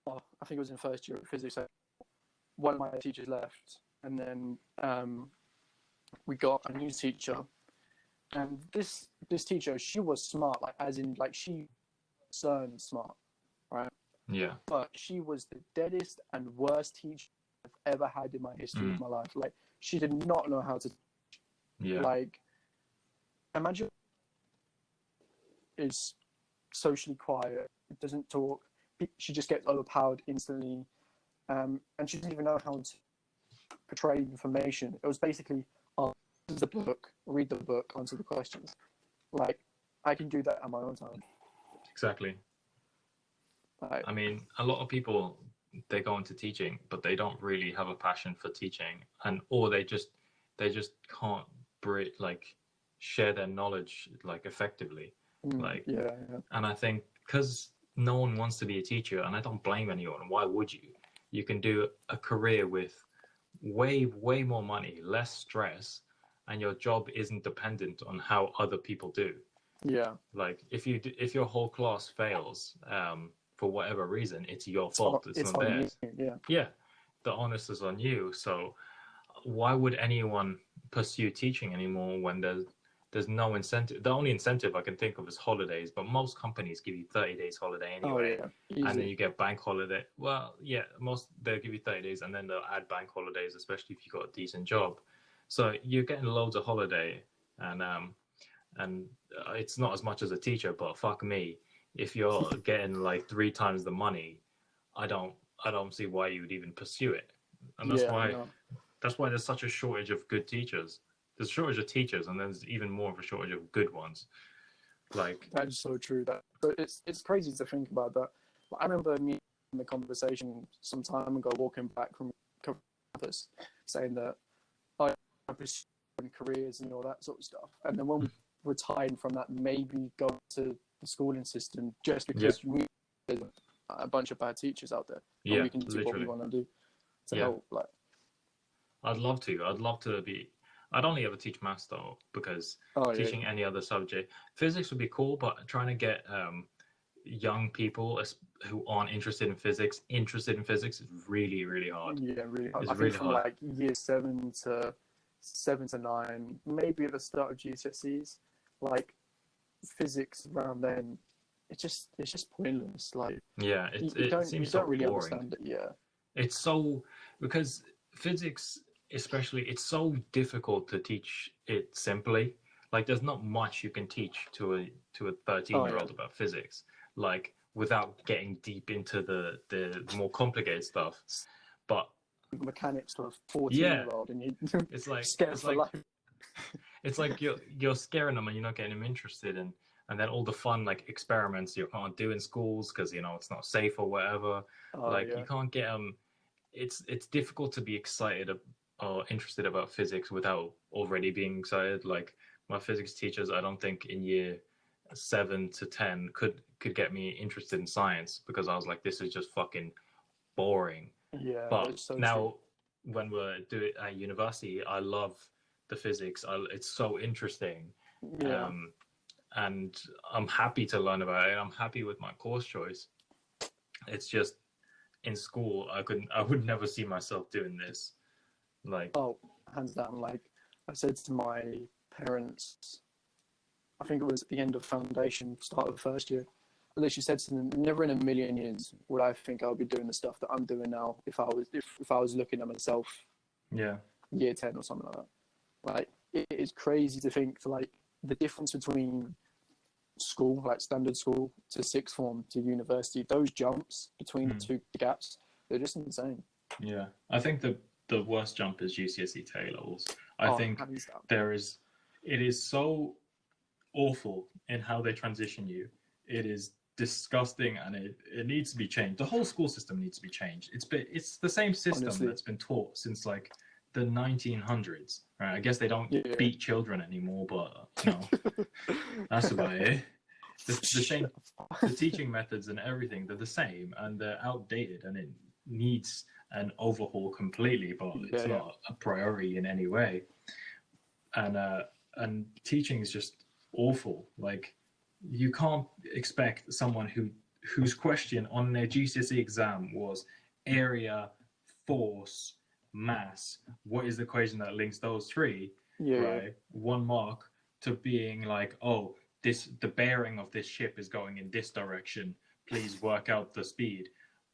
I think it was in first year of physics. One of my teachers left, and then we got a new teacher. And this teacher, she was smart, like as in like she CERN smart, right? Yeah. But she was the deadest and worst teacher I've ever had in my history of my life. Like she did not know how to like imagine is socially quiet, doesn't talk, she just gets overpowered instantly, and she didn't even know how to portray information. It was basically, oh, this is the book, read the book, answer the questions. Like I can do that at my own time. Exactly. Like, I mean, a lot of people, they go into teaching, but they don't really have a passion for teaching, or they just can't like share their knowledge like effectively. Like, yeah. And I think because no one wants to be a teacher, and I don't blame anyone. Why would you? You can do a career with way more money, less stress, and your job isn't dependent on how other people do. Yeah. Like if your whole class fails, for whatever reason, it's your fault. It's not theirs. Yeah, the onus is on you. So why would anyone pursue teaching anymore when there's no incentive? The only incentive I can think of is holidays, but most companies give you 30 days holiday anyway. And then you get bank holiday. Well, yeah, they'll give you 30 days and then they'll add bank holidays, especially if you've got a decent job. So you're getting loads of holiday, and it's not as much as a teacher, but fuck me, if you're getting like 3 times the money, I don't see why you would even pursue it. And that's why there's such a shortage of good teachers. There's a shortage of teachers, and there's even more of a shortage of good ones. Like that is so true. But it's crazy to think about that. I remember me in the conversation some time ago, walking back from campus, saying that I pursue careers and all that sort of stuff. And then when we retired from that, maybe go to the schooling system, just because there's a bunch of bad teachers out there, and we can do what we want to do to help. Like, I'd love to be. I'd only ever teach maths though, because teaching any other subject, physics would be cool, but trying to get young people who aren't interested in physics is really, really hard. Yeah, really hard. It's I think from like year 7 to 9, maybe at the start of GCSEs, like physics around then, it's just pointless. Like it seems so really boring. Understand it. Yeah, it's so, because physics especially, it's so difficult to teach it simply. Like there's not much you can teach to a 13-year-old about physics, like without getting deep into the more complicated stuff. But mechanics to a 14-year-old, and it's like scared for life. It's like you're scaring them and you're not getting them interested, and then all the fun like experiments you can't do in schools because it's not safe or whatever. You can't get them. It's difficult to be excited or interested about physics without already being excited. Like my physics teachers, I don't think in year 7 to 10 could get me interested in science, because I was like, this is just fucking boring. Yeah, but so now true. When we're doing it at university, I love the physics. It's so interesting. And I'm happy to learn about it. I'm happy with my course choice. It's just in school, I would never see myself doing this. Like, hands down. Like I said to my parents, I think it was at the end of foundation, start of the first year, I literally said to them, never in a million years would I think I'll be doing the stuff that I'm doing now if I was looking at myself year 10 or something like that. Like it is crazy to think like the difference between school, like standard school, to sixth form to university, those jumps between the two gaps, they're just insane. Yeah, I think the worst jump is GCSE to A-levels. I think it is so awful in how they transition you. It is disgusting, and it needs to be changed. The whole school system needs to be changed. It's the same system that's been taught since like the 1900s, right? I guess they don't beat children anymore, but that's about it. The teaching methods and everything, they're the same, and they're outdated, and it needs an overhaul completely, but it's not a priority in any way. And teaching is just awful. Like you can't expect someone whose question on their GCSE exam was area, force, mass. What is the equation that links those three? Yeah, Right, 1 mark, to being like, oh, the bearing of this ship is going in this direction. Please work out the speed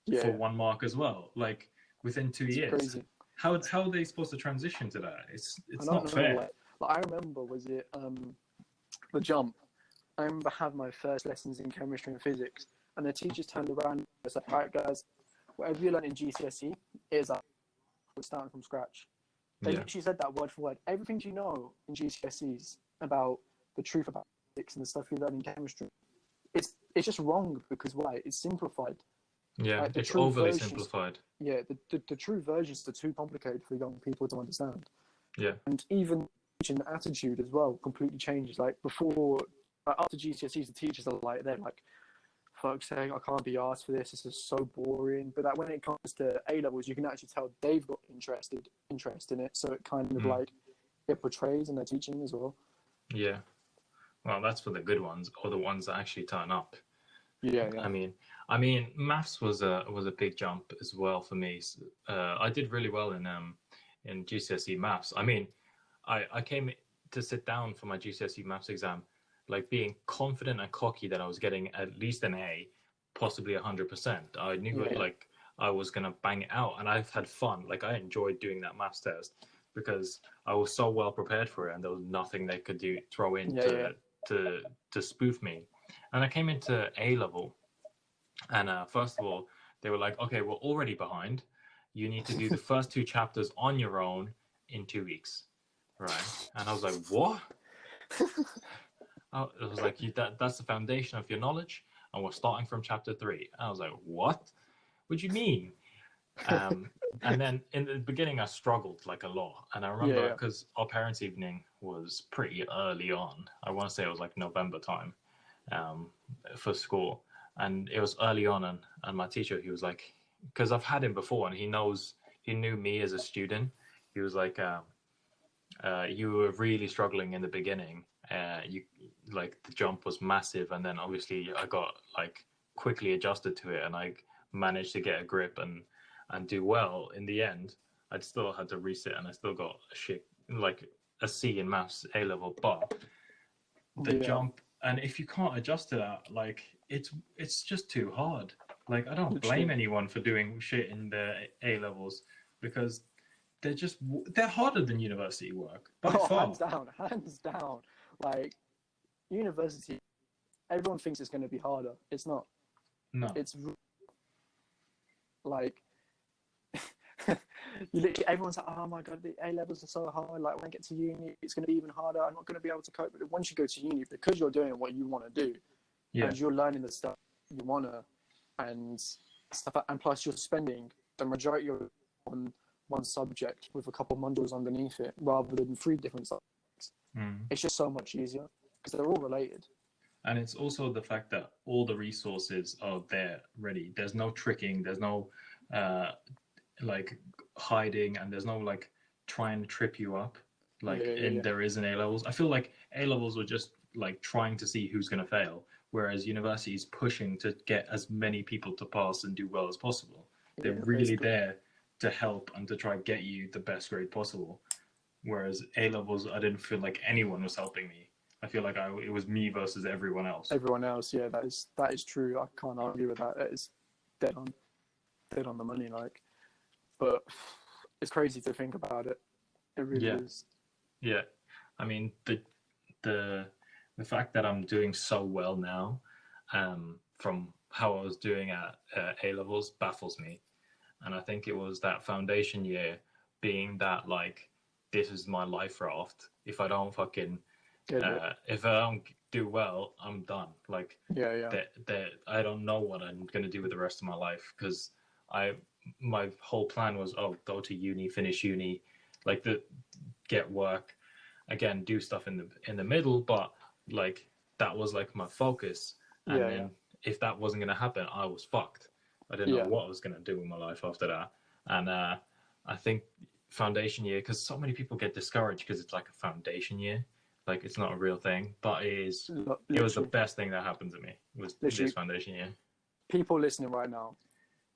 yeah, for yeah. 1 mark as well. Like within two It's years, crazy. how are they supposed to transition to that? I It's don't not know. fair. Like I remember, was it the jump? I remember having my first lessons in chemistry and physics, and the teachers turned around and was like, "All right, guys, whatever you learn in GCSE is like we're starting from scratch." They Yeah, literally said that word for word. Everything you know in GCSEs about the truth about physics and the stuff you learn in chemistry, it's just wrong because why? It's simplified. yeah, Like the it's true overly versions, simplified. yeah, the true versions are too complicated for young people to understand. Yeah, And even teaching attitude as well completely changes. Like before, like after GCSEs, the teachers are like, they're like, "Fuck's sake, I can't be asked for this. This is so boring." But like when it comes to A levels, you can actually tell they've got interest in it. So it kind of mm, like it portrays in their teaching as well. yeah. Well, that's for the good ones or the ones that actually turn up. Yeah, yeah, I mean, maths was a big jump as well for me. I did really well in GCSE maths. I mean, I came to sit down for my GCSE maths exam, like being confident and cocky that I was getting at least an A, possibly 100%. I knew yeah, it, yeah, like I was gonna bang it out, and I've had fun. Like I enjoyed doing that maths test because I was so well prepared for it, and there was nothing they could throw in yeah, yeah. to to spoof me. And I came into A level, and first of all, they were like, "Okay, we're already behind. You need to do the first two chapters on your own in 2 weeks." Right? And I was like, "What?" It was like, that's the foundation of your knowledge, and we're starting from chapter three. And I was like, "What? What do you mean?" Um, and then in the beginning, I struggled like a lot. And I Yeah, remember yeah, because our parents' evening was pretty early on. I want to say it was like November time, um, for school. And it was early on. And my teacher, he was like, because I've had him before and he knew me as a student. He was like, you were really struggling in the beginning. You like the jump was massive. And then obviously I got like quickly adjusted to it and I managed to get a grip and do well in the end. I'd still had to resit and I still got a shit, like a C in maths A level, but the yeah. jump, and if you can't adjust to that, like it's just too hard. Like I don't blame Literally. anyone for doing shit in their A levels because they're harder than university work by Oh, far. hands down, hands down. Like university, everyone thinks it's going to be harder. It's not. No. It's like you literally everyone's like, "Oh my god, the A levels are so hard. Like when I get to uni, it's going to be even harder. I'm not going to be able to cope with it." Once you go to uni, because you're doing what you want to do, Yeah. and you're learning the stuff you want to, and stuff, and plus you're spending the majority of it on one subject with a couple of modules underneath it, rather than three different subjects. Mm. It's just so much easier because they're all related. And it's also the fact that all the resources are there ready. There's no tricking. There's no uh, like hiding, and there's no like trying to trip you up. Yeah, Like yeah, in yeah. there is in A levels. I feel like A levels were just like trying to see who's going to fail, whereas university is pushing to get as many people to pass and do well as possible. They're Yeah, really basically. there to help and to try get you the best grade possible. Whereas A levels, I didn't feel like anyone was helping me. I feel like it was me versus everyone else. Everyone else, yeah, that is true. I can't argue with that. That is dead on dead on the money. Like, but it's crazy to think about it. It really Yeah, is. yeah. I mean the the fact that I'm doing so well now, from how I was doing at A levels baffles me, and I think it was that foundation year being that like this is my life raft. If I don't fucking Get it? if I don't do well, I'm done. Like Yeah, yeah, that I don't know what I'm gonna do with the rest of my life because I my whole plan was, oh, go to uni, finish uni, like the get work, again do stuff in the middle, but like that was like my focus. And yeah, yeah, then if that wasn't gonna happen, I was fucked. I didn't know yeah, what I was gonna do with my life after that. And I think foundation year, because so many people get discouraged because it's like a foundation year, like it's not a real thing, but it was the Literally, best thing that happened to me was literally, this foundation year. people listening right now,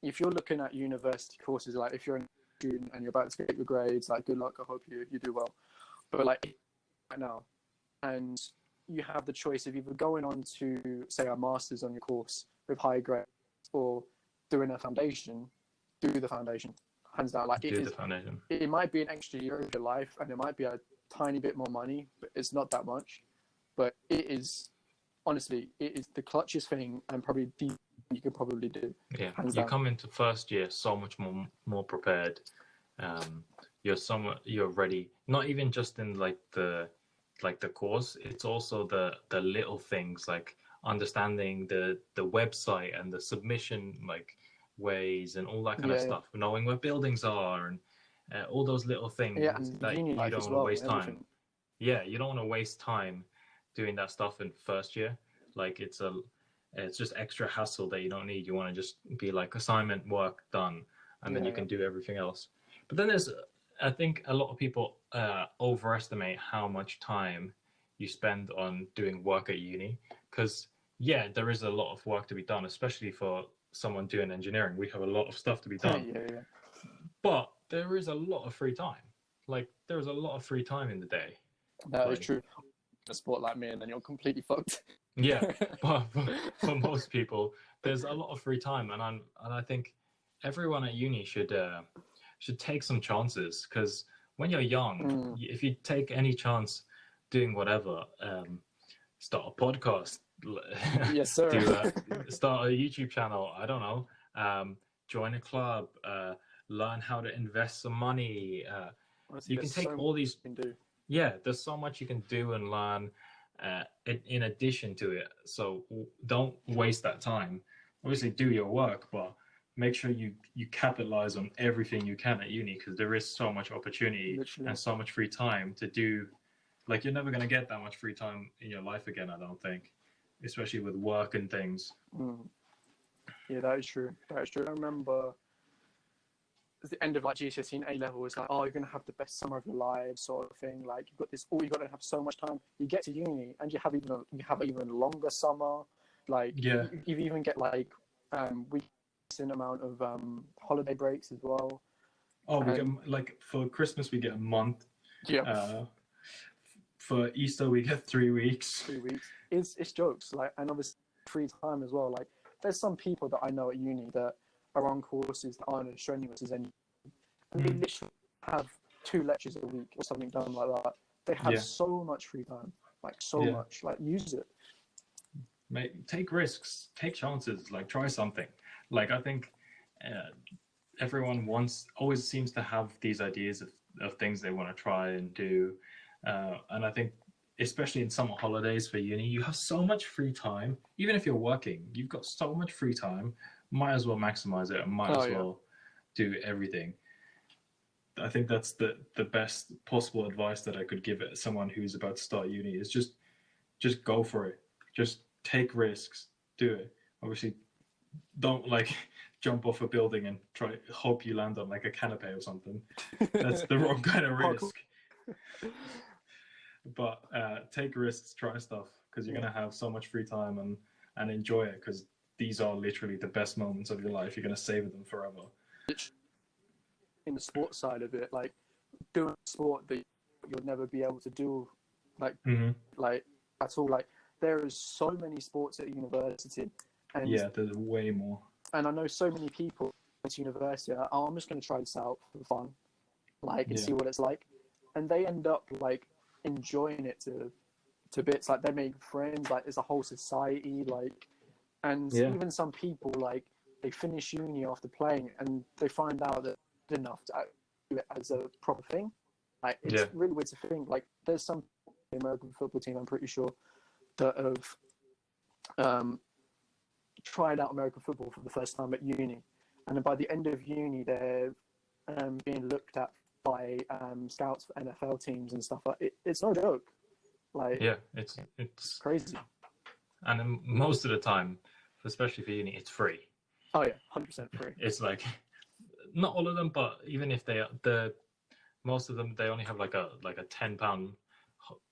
if you're looking at university courses, like if you're a student and you're about to get your grades, like good luck. I hope you do well. But like right now, and you have the choice of either going on to say a master's on your course with high grades or doing a foundation, do the foundation. Hands down, like Do the foundation. it might be an extra year of your life and it might be a tiny bit more money, but it's not that much. But it is, honestly, it is the clutchest thing and probably the you could probably do. Yeah, Hands you down. come into first year so much more prepared. You're ready. Not even just in like the course. It's also the little things like understanding the website and the submission like ways and all that kind of stuff. Knowing where buildings are and all those little things that you don't want to waste time. Yeah, you don't want to waste time doing that stuff in first year. Like it's just extra hassle that you don't need. You want to just be like assignment work done, and then you can do everything else. But then I think a lot of people overestimate how much time you spend on doing work at uni. Because there is a lot of work to be done, especially for someone doing engineering. We have a lot of stuff to be done. But there is a lot of free time. Like there's a lot of free time in the day. That is true. A sport like me, and then you're completely fucked. Yeah, but for most people, there's a lot of free time, and I think everyone at uni should take some chances, because when you're young, if you take any chance doing whatever, start a podcast, yes sir, start a YouTube channel, I don't know, join a club, learn how to invest some money. Honestly, you can take all these. Yeah, there's so much you can do and learn in addition to it. So don't waste that time. Obviously, do your work, but make sure you capitalize on everything you can at uni, because there is so much opportunity and so much free time to do. Like, you're never going to get that much free time in your life again, I don't think, especially with work and things. Yeah, that is true. That is true. I remember at the end of like GCSE and A level, it's like, oh, you're gonna have the best summer of your life, sort of thing. Like you've got this, you got to have so much time. You get to uni and you have even longer summer. Like you even get like we decent amount of holiday breaks as well. Oh, we get like for Christmas we get a month. Yeah. For Easter we get 3 weeks. 3 weeks. It's jokes, like, and obviously free time as well. Like there's some people that I know at uni that are on courses that aren't as strenuous as any, and they literally have 2 lectures a week or something done like that. They have so much free time, like so much. Like use it. Mate, take risks, take chances, like try something. Like I think everyone always seems to have these ideas of things they want to try and do, and I think especially in summer holidays for uni, you have so much free time. Even if you're working, you've got so much free time. Might as well maximize it and might as well do everything. I think that's the best possible advice that I could give it someone who's about to start uni, is just go for it. Just take risks, do it. Obviously, don't like jump off a building and hope you land on like a canopy or something. That's the wrong kind of risk. But take risks, try stuff, because you're gonna have so much free time and enjoy it, because these are literally the best moments of your life. You're going to savor them forever. In the sports side of it, like doing a sport that you'll never be able to do, like like at all. Like there is so many sports at university, and there's way more. And I know so many people at university. Like, oh, I'm just going to try this out for fun, like and see what it's like, and they end up like enjoying it to bits. Like they make friends. Like there's a whole society. Like. And even some people, like, they finish uni after playing and they find out that it's enough to do it as a proper thing. Like, it's really weird to think. Like, there's some American football team, I'm pretty sure, that have tried out American football for the first time at uni. And then by the end of uni, they're being looked at by scouts for NFL teams and stuff. Like, it's no joke. Like, it's crazy. And most of the time, especially for uni, it's free. Oh yeah, 100% free. It's like, not all of them, but even if most of them, they only have like a £10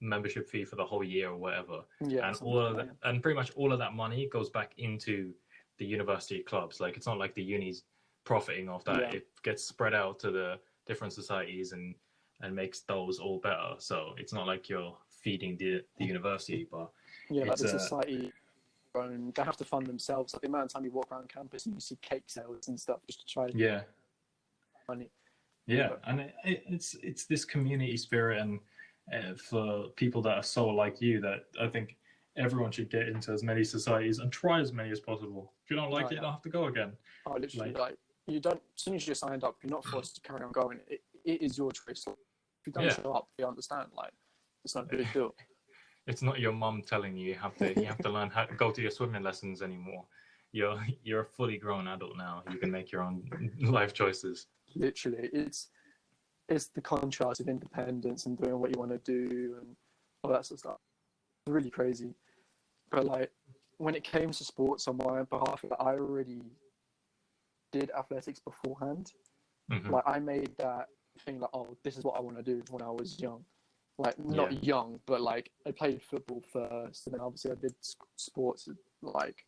membership fee for the whole year or whatever. Yeah, And something all of like that, and pretty much all of that money goes back into the university clubs. Like, it's not like the uni's profiting off that. Yeah. It gets spread out to the different societies and makes those all better. So it's not like you're feeding the university, but Yeah, like it's the society, they have to fund themselves. Like the amount of time you walk around campus and you see cake sales and stuff just to try yeah. money. Yeah, and it's this community spirit, and for people that are so like you, that I think everyone should get into as many societies and try as many as possible. If you don't like it, you don't have to go again. Oh, literally, like you don't. As soon as you're signed up, you're not forced to carry on going. It is your choice. If you don't show up, you understand. Like, it's not a big deal. It's not your mum telling you you have to learn how to go to your swimming lessons anymore. You're a fully grown adult now. You can make your own life choices. Literally, it's the contrast of independence and doing what you want to do and all that sort of stuff. It's really crazy. But like, when it came to sports on my behalf, I already did athletics beforehand. Mm-hmm. Like, I made that thing like, oh, this is what I want to do when I was young. Like, not young, but like, I played football first, and then obviously I did sports like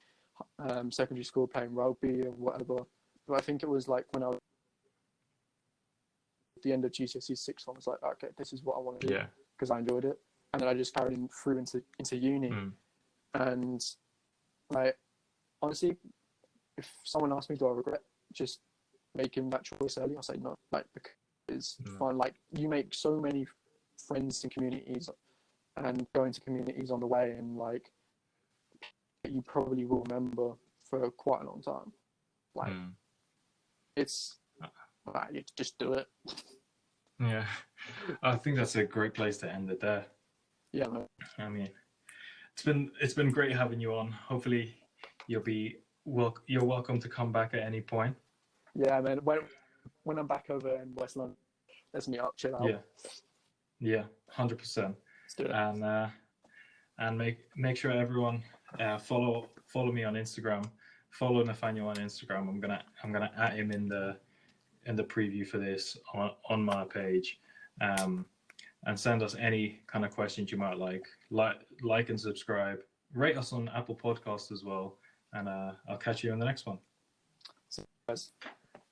secondary school, playing rugby and whatever. But I think it was like when I was at the end of GCSE 6, I was like, okay, this is what I want to do, because I enjoyed it. And then I just carried through into uni. And like, honestly, if someone asked me, do I regret just making that choice early, I'll say no. Like, because it's fun. Like, you make so many friends and communities, and going to communities on the way, and like, you probably will remember for quite a long time. Like, it's like, you just do it. Yeah, I think that's a great place to end it there. Yeah, man. I mean, it's been great having you on. Hopefully, you're welcome to come back at any point. Yeah, man. When I'm back over in West London, let's meet up, chill out. Yeah, 100%. Let's do it. And make sure everyone follow me on Instagram. Follow Nathaniel on Instagram. I'm gonna add him in the preview for this on my page, and send us any kind of questions you might like and subscribe. Rate us on Apple Podcasts as well, and I'll catch you on the next one. See you guys.